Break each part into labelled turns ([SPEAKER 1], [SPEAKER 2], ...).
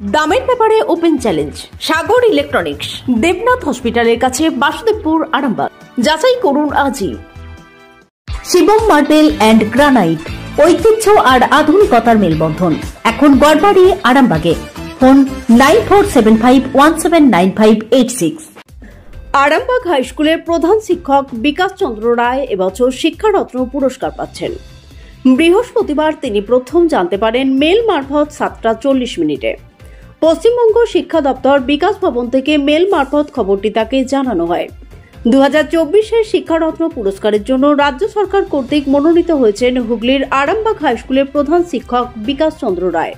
[SPEAKER 1] দামের ব্যাপারে open challenge সাগর electronics, Debnath হসপিটালের কাছে, বাসুদেবপুর, আরামবাগ। যাচাই করুন আজই। শিবম মার্বেল অ্যান্ড গ্রানাইট, ঐতিহ্য আর আধুনিকতার মেলবন্ধন, এখন গড়বাড়ি, আরামবাগে। ফোন 9475179586। আরামবাগ হাই স্কুলের প্রধান শিক্ষক বিকাশ চন্দ্র রায় এবছর শিক্ষারত্ন পুরস্কার পাচ্ছেন। বৃহস্পতিবার তিনি প্রথম জানতে পারেন মেল মারফত 7:40 পশ্চিমবঙ্গ শিক্ষা দপ্তর বিকাশ ভবন থেকে মেল মারফত খবরটি তাকে জানানো হয়। 2024-এর শিক্ষারত্ন পুরস্কারের জন্য রাজ্য সরকার কর্তৃক মনোনীত হয়েছেন হুগলির আরামবাগ হাই স্কুলের প্রধান শিক্ষক বিকাশ চন্দ্র রায়।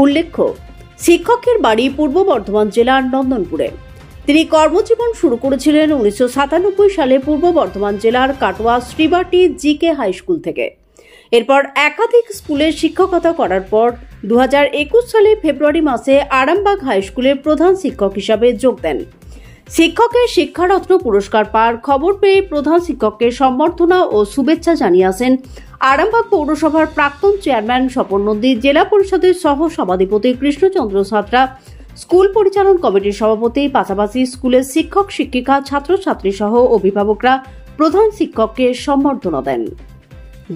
[SPEAKER 1] উল্লেখ্য, শিক্ষকের বাড়ি পূর্ব বর্ধমান জেলার নন্দনপুরে। তিনি কর্মজীবন শুরু করেছিলেন 1997 সালে পূর্ব বর্ধমান জেলার কাটোয়া শ্রীবাটি জিকে হাই স্কুল থেকে। এরপর একাধিক স্কুলে শিক্ষকতা করার পর 2021 সালে ফেব্রুয়ারি মাসে আরামবাগ হাই স্কুলের প্রধান শিক্ষক হিসাবে যোগ দেন। শিক্ষকের শিক্ষারত্ন পুরস্কার পাওয়ার খবর পেয়ে প্রধান শিক্ষককে সম্বর্ধনা ও শুভেচ্ছা জানিয়ে আসেন আরামবাগ পৌরসভার প্রাক্তন চেয়ারম্যান স্বপন নন্দী, জেলা পরিষদের সহ সভাধিপতি কৃষ্ণচন্দ্র সাঁতরা, স্কুল পরিচালন কমিটির সভাপতি, পাশাপাশি স্কুলের শিক্ষক শিক্ষিকা, ছাত্রছাত্রী সহ অভিভাবকরা প্রধান শিক্ষককে সম্বর্ধনা দেন।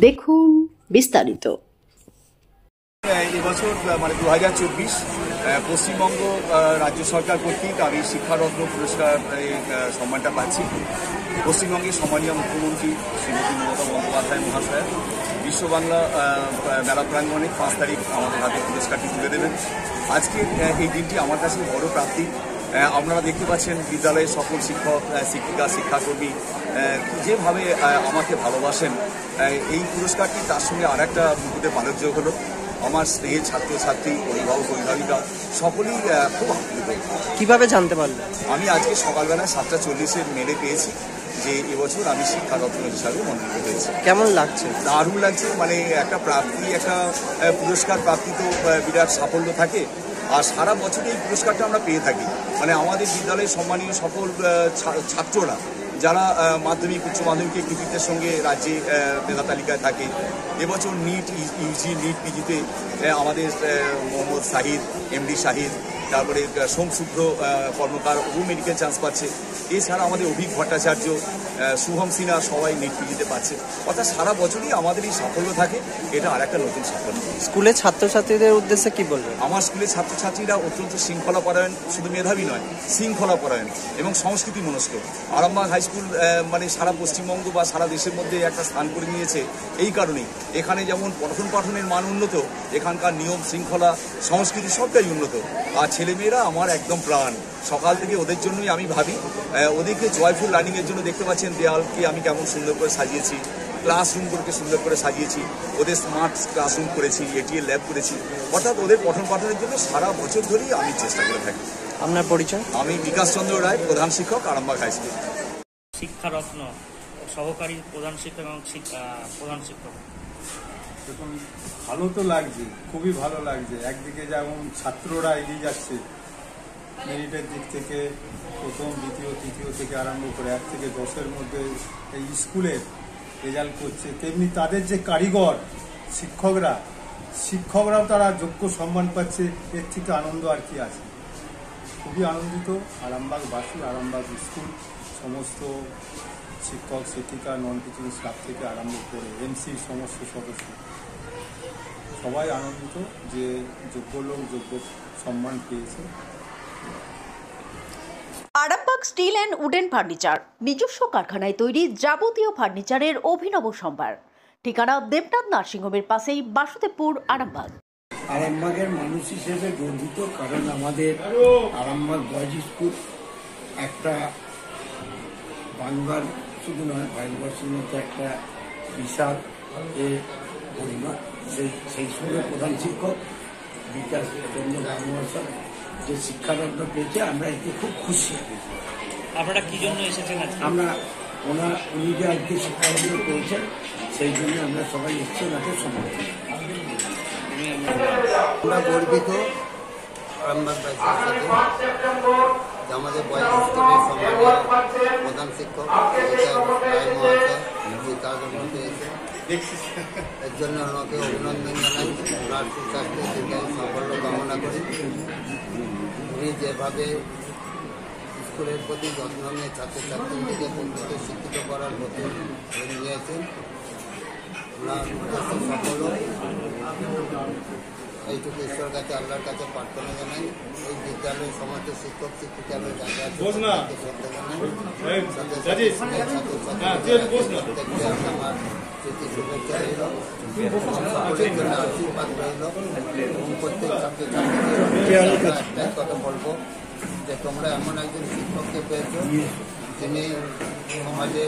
[SPEAKER 1] দেখুন বিস্তারিত।
[SPEAKER 2] এবছর মানে 2024 পশ্চিমবঙ্গ রাজ্য সরকার কর্তৃক আমি শিক্ষারত্ন পুরস্কার সম্মানটা পাচ্ছি। পশ্চিমবঙ্গের সম্মানীয় মুখ্যমন্ত্রী শ্রীমতী মমতা বন্দ্যোপাধ্যায় মহাশয় বিশ্ব বাংলা মেলা প্রাঙ্গণে 5 তারিখ আমাদের হাতে পুরস্কারটি তুলে দেবেন। আজকের এই দিনটি আমার কাছে বড় প্রাপ্তি। আপনারা দেখতে পাচ্ছেন বিদ্যালয়ের সকল শিক্ষক, শিক্ষিকা, শিক্ষাকর্মী যেভাবে আমাকে ভালোবাসেন। এই পুরস্কারটি তার সঙ্গে আর একটা মুহূর্তে পালকযোগ হলো। আমার স্নেহের ছাত্রছাত্রী, অভিভাবক, অভিভাবিকা সকলেই খুব আপ্লুত।
[SPEAKER 3] কিভাবে জানতে পারলেন?
[SPEAKER 2] আমি আজকে সকালবেলা 7:40 মেলে পেয়েছি যে এবছর আমি শিক্ষারত্ন হিসাবে মনোনীত হয়েছি।
[SPEAKER 3] কেমন লাগছে?
[SPEAKER 2] দারুণ লাগছে। মানে একটা প্রাপ্তি, একটা পুরস্কার প্রাপ্তি তো বিরাট সাফল্য থাকে। আর সারা বছরই এই পুরস্কারটা আমরা পেয়ে থাকি। মানে আমাদের বিদ্যালয়ের সম্মানীয় সকল ছাত্ররা যারা মাধ্যমিক, উচ্চ মাধ্যমিক কৃতিত্বের সঙ্গে রাজ্যে মেধা তালিকায় থাকে। এবছর নিট ইউজি, নিট পিজিতে আমাদের মোহাম্মদ শাহিদ, এমডি শাহিদ, তারপরে সোমশুভ্র কর্মকার ও মেডিকেল চান্স পাচ্ছে। এছাড়া আমাদের অভিক ভট্টাচার্য, শুভম সিনহা সবাই নিট পিজিতে পাচ্ছে। অর্থাৎ সারা বছরই আমাদের এই সাফল্য থাকে। এটা আর একটা নতুন সাফল্য।
[SPEAKER 3] স্কুলের ছাত্রছাত্রীদের উদ্দেশ্যে কি বলবেন?
[SPEAKER 2] আমার স্কুলের ছাত্রছাত্রীরা অত্যন্ত শৃঙ্খলা পরায়ণ, শুধু মেধাবী নয়, শৃঙ্খলা পরায়ণ এবং সংস্কৃতি মনস্ক। আরামবাগ হাই স্কুল মানে সারা পশ্চিমবঙ্গ বা সারা দেশের মধ্যে একটা স্থান করে নিয়েছে এই কারণেই। এখানে যেমন পঠন পাঠনের মান উন্নত, এখানকার নিয়ম শৃঙ্খলা, সংস্কৃতি সবটাই উন্নত। আর ছেলেমেয়েরা আমার একদম প্রাণ। সকাল থেকে ওদের জন্যই আমি ভাবি। ওদেরকে জয়ফুল লার্নিংয়ের জন্য দেখতে পাচ্ছেন দেয়ালকে আমি কেমন সুন্দর করে সাজিয়েছি, ক্লাসরুমগুলোকে সুন্দর করে সাজিয়েছি, ওদের স্মার্ট ক্লাসরুম করেছি, এটিএল ল্যাব করেছি। অর্থাৎ ওদের পঠন পাঠনের জন্য সারা বছর ধরেই আমি চেষ্টা করে থাকি।
[SPEAKER 3] আপনার পরিচয়?
[SPEAKER 2] আমি বিকাশ চন্দ্র রায়, প্রধান শিক্ষক, আরামবাগ হাই স্কুল।
[SPEAKER 4] শিক্ষারত্ন সহকারী প্রধান শিক্ষক এবং প্রধান শিক্ষক।
[SPEAKER 5] দেখুন, ভালো তো লাগছে, খুবই ভালো লাগছে। একদিকে যেমন ছাত্ররা এগিয়ে যাচ্ছে মেরিটের দিক থেকে, প্রথম, দ্বিতীয়, তৃতীয় থেকে আরম্ভ করে 1 থেকে 10-এর মধ্যে এই স্কুলের রেজাল্ট করছে, তেমনি তাদের যে কারিগর শিক্ষকরাও তারা যোগ্য সম্মান পাচ্ছে। এর থেকে আনন্দ আর কি আছে। খুবই আনন্দিত আরামবাগবাসী, আরামবাগ স্কুল, সমস্ত শিক্ষক, শিক্ষিকা, নন টিচিং স্টাফ থেকে আরম্ভ করে এমসির সমস্ত সদস্য সবাই আনন্দিত যে যোগ্য লোক যোগ্য সম্মান পেয়েছে।
[SPEAKER 1] Arambagh steel and wooden furniture, নিজস্ব কারখানায় তৈরি যাবতীয় ফার্নিচারের অভিনব সম্ভার। ঠিকানা দেবনাথ নার্সিংহোমের পাশেই, বাসুদেবপুর, আরামবাগ।
[SPEAKER 6] আরামবাগের মানুষ হিসেবে গর্বিত, কারণ আমাদের আরামবাগ বয়েজ স্কুল একটা বাংলার শুধু নয়, ভারতবর্ষের মধ্যে একটা বিশাল পরিমা। সেই স্কুলের প্রধান শিক্ষক বিকাশ চন্দ্র রায় মহাশয় যে শিক্ষারত্ন পেয়েছে, আমরা এতে খুব খুশি।
[SPEAKER 4] আপনারা কি জন্য এসেছেন?
[SPEAKER 6] উনি যে আজকে শিক্ষারত্ন পেয়েছেন সেই জন্য আমরা সবাই এসেছি ওনাকে সমর্থন।
[SPEAKER 7] আমরা গর্বিত আরামবাগবাসীর সাথে আমাদের বয়েজ স্কুলের সম্মানীয় প্রধান শিক্ষক রায় মহাশয় শিক্ষারত্ন পেয়েছে। এর জন্য ওনাকে অভিনন্দন জানাই, ওনার সুস্বাস্থ্য দীর্ঘায়ু সাফল্য কামনা করি। উনি যেভাবে স্কুলের প্রতি যত্ন নিয়ে ছাত্রছাত্রীদেরকে প্রত্যেকে শিক্ষিত করার প্রতি নিয়েছেন, ওনার উদ্দেশ্য সফল হোক এইটুকু ঈশ্বর কাছে আল্লাহর কাছে প্রার্থনা জানাই। এই বিদ্যালয়ের সমস্ত শিক্ষক শিক্ষিকালয় যারা আছে তাদেরকে শ্রদ্ধা জানাই। প্রত্যেককে আমার প্রীতি শুভেচ্ছা রইল, সকলের জন্য আশীর্বাদ রইল। প্রত্যেক ছাত্রছাত্রীদের একটাই কথা বলবো যে তোমরা এমন একজন শিক্ষককে পেয়েছ যিনি সমাজে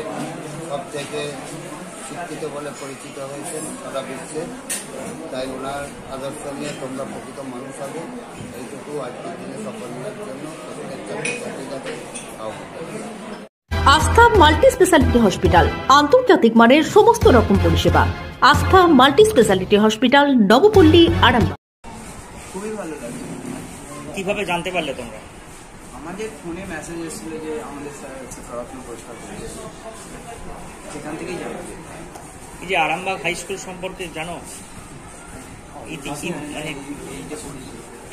[SPEAKER 7] সব থেকে শিক্ষিত বলে পরিচিত হয়েছেন সারা বিশ্বে। তাই ওনার আদর্শ নিয়ে তোমরা প্রকৃত মানুষ হবে, এইটুকু আজকের দিনে সকলের জন্য প্রত্যেক ছাত্রছাত্রীদের আহ্বান।
[SPEAKER 1] আস্থা মাল্টি স্পেশালিটি হসপিটাল, আন্তর্জাতিক মানের সমস্ত রকম পরিষেবা। আস্থা multi speciality hospital, Nabapalli, Arambagh.
[SPEAKER 8] খুবই ভালো লাগে।
[SPEAKER 4] কিভাবে জানতে পারলে তোমরা?
[SPEAKER 8] আমাদের ফোনে মেসেজ এসেছিল যে আমাদের স্যার হচ্ছে পড়াশোনা পুরস্কার পেয়েছে, সেখান থেকেই জানা।
[SPEAKER 4] এই যে আরামবাগ হাই স্কুল সম্পর্কে জানো?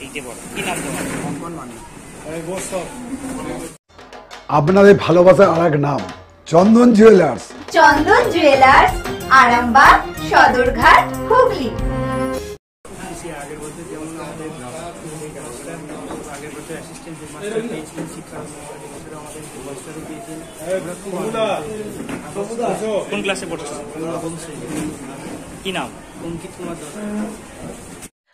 [SPEAKER 4] এই যে বড় কি নাম তোমার?
[SPEAKER 8] কঙ্কন মানে
[SPEAKER 9] আপনাদের ভালোবাসার আর এক নাম চন্দন জুয়েলার্স।
[SPEAKER 10] চন্দন জুয়েলার্স, আরামবাগ, সদরঘাট, হুগলি।
[SPEAKER 8] আগের বছর যেমন আমাদের আগের বছর অ্যাসিস্ট্যান্ট হেডমাস্টার পেয়েছিলেন, শিক্ষা আমাদের হেডমাস্টারও পেয়েছেন।
[SPEAKER 4] কোন ক্লাসে পড়ছো? কি নাম?
[SPEAKER 8] অঙ্কিত কুমার দাস।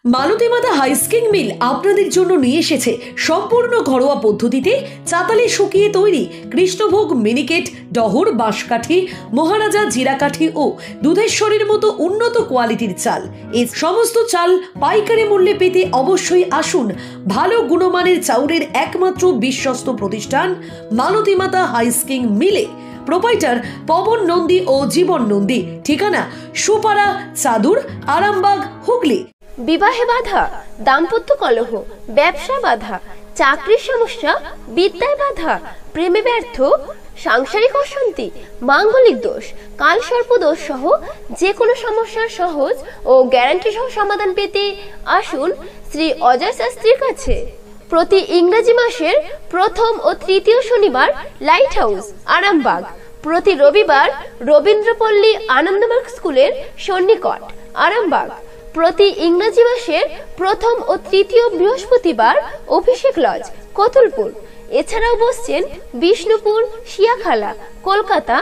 [SPEAKER 1] মালতীমাতা হাইস্কিং মিল আপনাদের জন্য নিয়ে এসেছে সম্পূর্ণ ঘরোয়া পদ্ধতিতে চাতালে শুকিয়ে তৈরি কৃষ্ণভোগ মিনিকেট, ডহর, বাঁশকাঠি, মহারাজা জিরাকাঠি ও দুধেশ্বরীর মতো উন্নত কোয়ালিটির চাল। এই সমস্ত চাল পাইকারি মূল্যে পেতে অবশ্যই আসুন ভালো গুণমানের চাউলের একমাত্র বিশ্বস্ত প্রতিষ্ঠান মালতীমাতা হাইস্কিং মিলে। প্রোপাইটার পবন নন্দী ও জীবন নন্দী। ঠিকানা সুপারা, চাদুর, আরামবাগ, হুগলি।
[SPEAKER 10] বিবাহে বাধা, দাম্পত্য কলহ, ব্যবসা বাধা, চাকরির সমস্যা, বিদ্যায় বাধা, প্রেমে ব্যর্থ, সাংসারিক অশান্তি, মাঙ্গলিক দোষ, কালসর্প দোষ সহ যে কোনো সমস্যার সহজ ও গ্যারান্টি সহ সমাধান পেতে আসুন শ্রী অজয় শাস্ত্রীর কাছে। প্রতি ইংরেজি মাসের প্রথম ও তৃতীয় শনিবার লাইট হাউস, আরামবাগ। প্রতি রবিবার রবীন্দ্রপল্লী আনন্দমার্গ স্কুলের সন্নিকট, আরামবাগ। প্রতি ইংরেজি মাসের প্রথম ও তৃতীয় বৃহস্পতিবার অভিষেক লজ, কতুলপুর। এছাড়াও বসছেন বিষ্ণুপুর, শিয়াখালা, কলকাতা,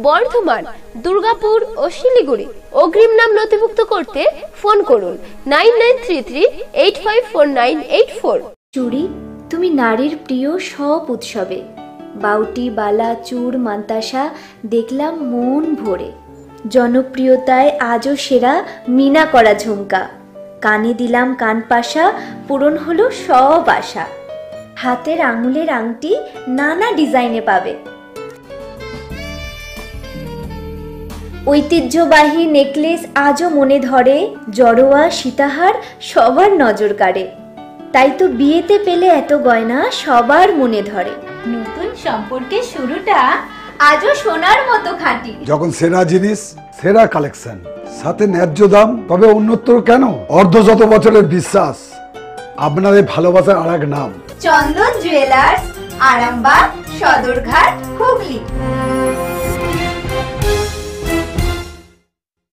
[SPEAKER 10] বর্ধমান, দুর্গাপুর ও শিলিগুড়ি। অগ্রিম নাম নথিভুক্ত করতে ফোন করুন 9933854984।
[SPEAKER 11] চুড়ি, তুমি নারীর প্রিয় সব উৎসবে বাউটি, বালা, চূড়, মান্তাসা দেখলাম মন ভরে। জনপ্রিয়তায় আজও সেরা মিনা করা ঝুমকা, কানে দিলাম কানপাশা, পূরণ হলো সব আশা। হাতের আঙুলের আংটি নানা ডিজাইনে পাবে, ঐতিহ্যবাহী নেকলেস আজও মনে ধরে, জড়োয়া, সীতাহার সবার নজর কাড়ে। তাই তো বিয়েতে পেলে এত গয়না সবার মনে ধরে। নতুন সম্পর্কের শুরুটা আজও সোনার মতো খাঁটি।
[SPEAKER 9] যখন সেরা জিনিস, সেরা কালেকশন, সাথে ন্যায্য দাম, তবে উন্নতর কেন? অর্ধশত বছরের বিশ্বাস, আপনাদের ভালোবাসার আর এক নাম
[SPEAKER 10] চন্দন জুয়েলার্স, আরামবাগ, সদরঘাট, হুগলি।